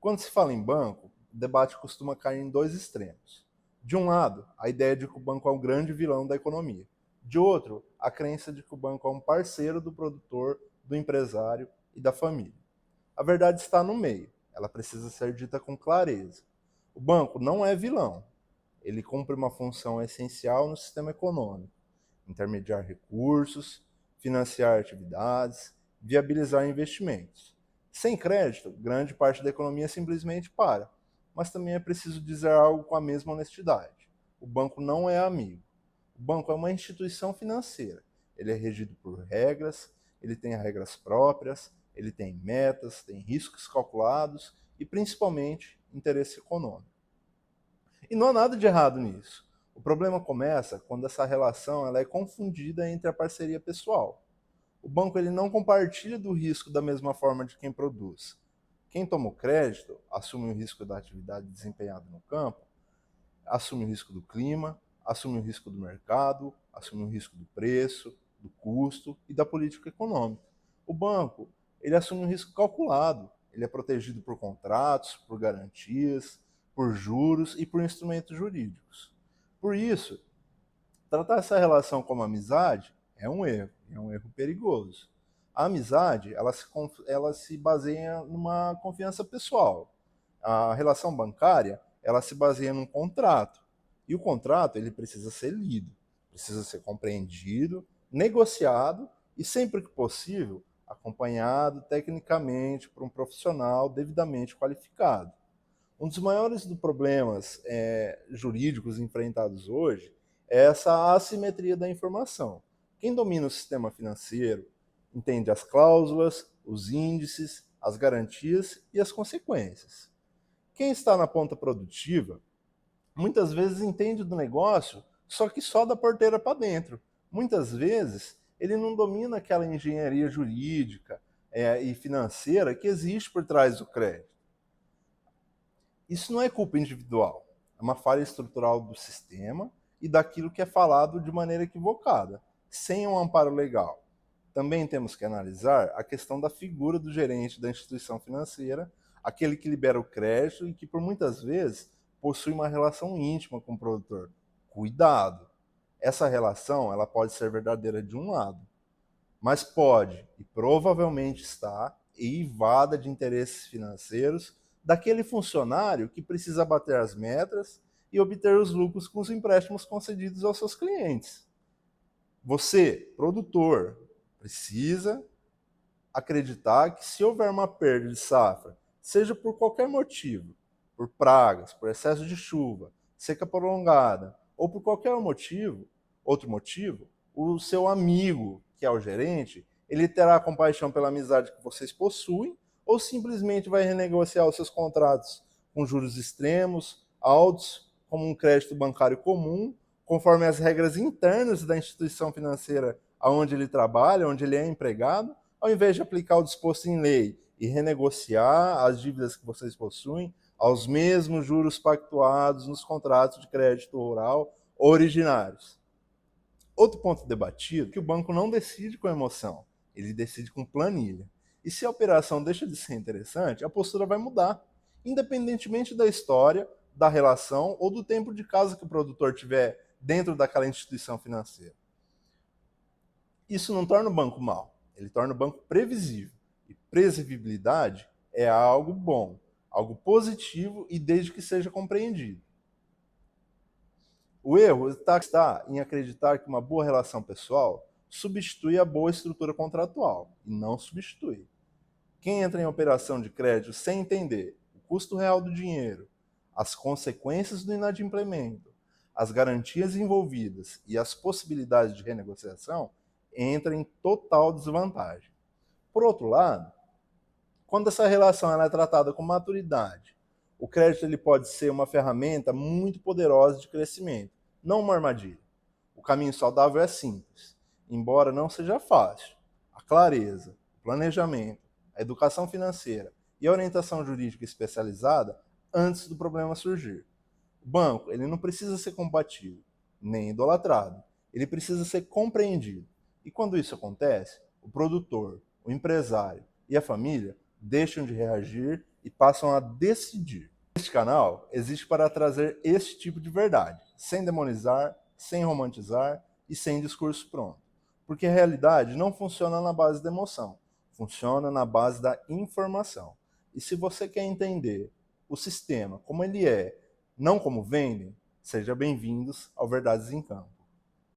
Quando se fala em banco, o debate costuma cair em dois extremos. De um lado, a ideia de que o banco é um grande vilão da economia. De outro, a crença de que o banco é um parceiro do produtor, do empresário e da família. A verdade está no meio, ela precisa ser dita com clareza. O banco não é vilão, ele cumpre uma função essencial no sistema econômico: intermediar recursos, financiar atividades, viabilizar investimentos. Sem crédito, grande parte da economia simplesmente para. Mas também é preciso dizer algo com a mesma honestidade: o banco não é amigo. O banco é uma instituição financeira. Ele é regido por regras, ele tem regras próprias, ele tem metas, tem riscos calculados e, principalmente, interesse econômico. E não há nada de errado nisso. O problema começa quando essa relação ela é confundida entre a parceria pessoal. O banco ele não compartilha do risco da mesma forma de quem produz. Quem toma o crédito assume o risco da atividade desempenhada no campo, assume o risco do clima, assume o risco do mercado, assume o risco do preço, do custo e da política econômica. O banco ele assume um risco calculado, ele é protegido por contratos, por garantias, por juros e por instrumentos jurídicos. Por isso, tratar essa relação como amizade é um erro perigoso. A amizade, ela se baseia numa confiança pessoal. A relação bancária, ela se baseia num contrato. E o contrato, ele precisa ser lido, precisa ser compreendido, negociado e, sempre que possível, acompanhado tecnicamente por um profissional devidamente qualificado. Um dos maiores problemas jurídicos enfrentados hoje é essa assimetria da informação. Quem domina o sistema financeiro entende as cláusulas, os índices, as garantias e as consequências. Quem está na ponta produtiva muitas vezes entende do negócio, só que só da porteira para dentro. Muitas vezes ele não domina aquela engenharia jurídica e financeira que existe por trás do crédito. Isso não é culpa individual, é uma falha estrutural do sistema e daquilo que é falado de maneira equivocada, sem um amparo legal. Também temos que analisar a questão da figura do gerente da instituição financeira, aquele que libera o crédito e que, por muitas vezes, possui uma relação íntima com o produtor. Cuidado! Essa relação ela pode ser verdadeira de um lado, mas pode e provavelmente está eivada de interesses financeiros daquele funcionário que precisa bater as metas e obter os lucros com os empréstimos concedidos aos seus clientes. Você, produtor, precisa acreditar que se houver uma perda de safra, seja por qualquer motivo, por pragas, por excesso de chuva, seca prolongada, ou por qualquer motivo, outro motivo, o seu amigo, que é o gerente, ele terá compaixão pela amizade que vocês possuem, ou simplesmente vai renegociar os seus contratos com juros extremos, altos, como um crédito bancário comum, conforme as regras internas da instituição financeira onde ele trabalha, onde ele é empregado, ao invés de aplicar o disposto em lei e renegociar as dívidas que vocês possuem aos mesmos juros pactuados nos contratos de crédito rural originários. Outro ponto debatido é que o banco não decide com emoção, ele decide com planilha. E se a operação deixa de ser interessante, a postura vai mudar, independentemente da história, da relação ou do tempo de casa que o produtor tiver dentro daquela instituição financeira. Isso não torna o banco mau, ele torna o banco previsível. E previsibilidade é algo bom, algo positivo e desde que seja compreendido. O erro está em acreditar que uma boa relação pessoal substitui a boa estrutura contratual, e não substitui. Quem entra em operação de crédito sem entender o custo real do dinheiro, as consequências do inadimplemento, as garantias envolvidas e as possibilidades de renegociação, entra em total desvantagem. Por outro lado, quando essa relação ela é tratada com maturidade, o crédito ele pode ser uma ferramenta muito poderosa de crescimento, não uma armadilha. O caminho saudável é simples, embora não seja fácil. A clareza, o planejamento, a educação financeira e a orientação jurídica especializada antes do problema surgir. O banco ele não precisa ser combatido, nem idolatrado. Ele precisa ser compreendido. E quando isso acontece, o produtor, o empresário e a família deixam de reagir e passam a decidir. Este canal existe para trazer este tipo de verdade, sem demonizar, sem romantizar e sem discurso pronto. Porque a realidade não funciona na base da emoção, funciona na base da informação. E se você quer entender o sistema como ele é, não como vendem, sejam bem-vindos ao Verdades em Campo.